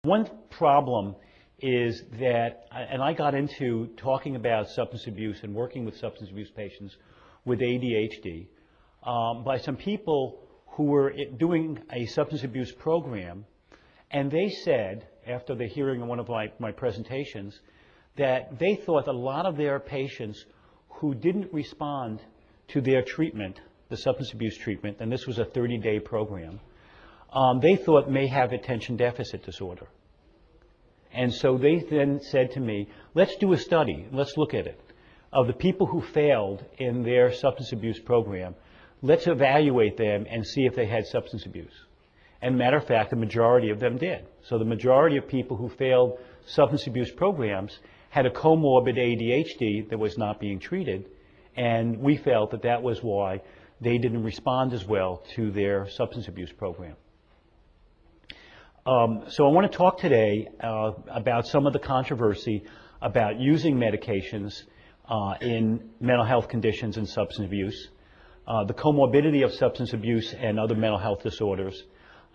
One problem is that, and I got into talking about substance abuse and working with substance abuse patients with ADHD by some people who were doing a substance abuse program, and they said, after the hearing of one of my presentations, that they thought a lot of their patients who didn't respond to their treatment, the substance abuse treatment, and this was a 30-day program, they thought may have attention deficit disorder. And so they then said to me, let's do a study, let's look at it, of the people who failed in their substance abuse program. Let's evaluate them and see if they had substance abuse. And matter of fact, the majority of them did. So the majority of people who failed substance abuse programs had a comorbid ADHD that was not being treated, and we felt that that was why they didn't respond as well to their substance abuse program. So I want to talk today about some of the controversy about using medications in mental health conditions and substance abuse, the comorbidity of substance abuse and other mental health disorders,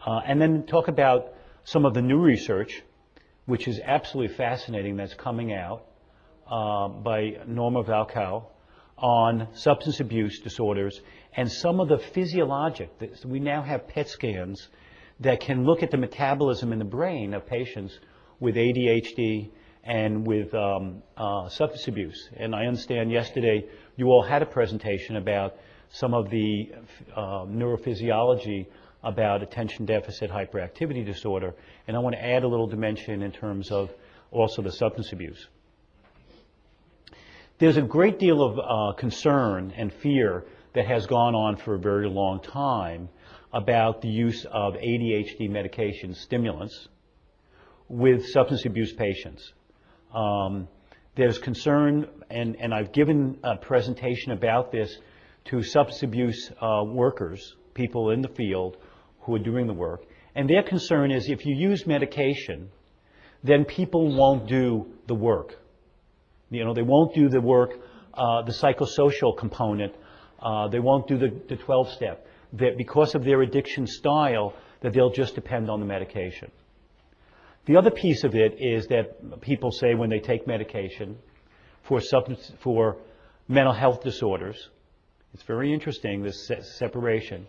and then talk about some of the new research, which is absolutely fascinating, that's coming out by Norma Valkow on substance abuse disorders and some of the physiologic. We now have PET scans that can look at the metabolism in the brain of patients with ADHD and with substance abuse. And I understand yesterday you all had a presentation about some of the neurophysiology about attention deficit hyperactivity disorder, and I want to add a little dimension in terms of also the substance abuse. There's a great deal of concern and fear that has gone on for a very long time about the use of ADHD medication stimulants with substance abuse patients. There's concern, and I've given a presentation about this to substance abuse workers, people in the field who are doing the work, and their concern is if you use medication, then people won't do the work. You know, they won't do the work, the psychosocial component, they won't do the 12-step. That because of their addiction style, that they'll just depend on the medication. The other piece of it is that people say when they take medication for mental health disorders, it's very interesting, this separation,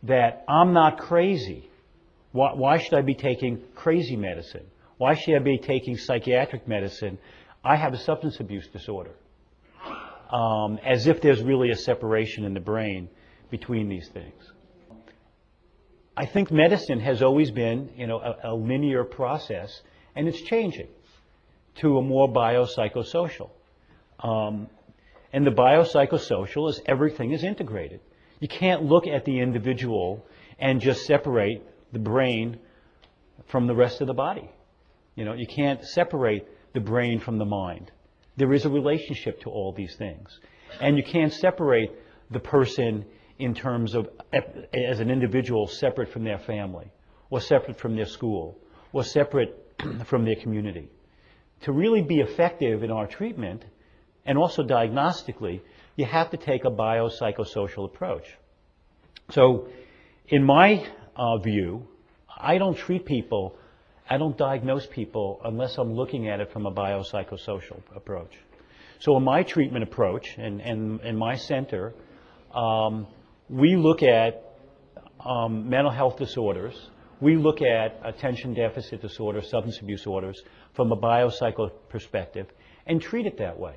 that I'm not crazy. Why should I be taking crazy medicine? Why should I be taking psychiatric medicine? I have a substance abuse disorder. As if there's really a separation in the brain between these things. I think medicine has always been, a linear process, and it's changing to a more biopsychosocial. And the biopsychosocial is everything is integrated. You can't look at the individual and just separate the brain from the rest of the body. You can't separate the brain from the mind. There is a relationship to all these things. And you can't separate the person in terms of, as an individual, separate from their family, or separate from their school, or separate from their community. To really be effective in our treatment, and also diagnostically, you have to take a biopsychosocial approach. So, in my view, I don't treat people, I don't diagnose people unless I'm looking at it from a biopsychosocial approach. So in my treatment approach, and in my center, we look at mental health disorders, we look at attention deficit disorder, substance abuse disorders from a biopsycho perspective, and treat it that way.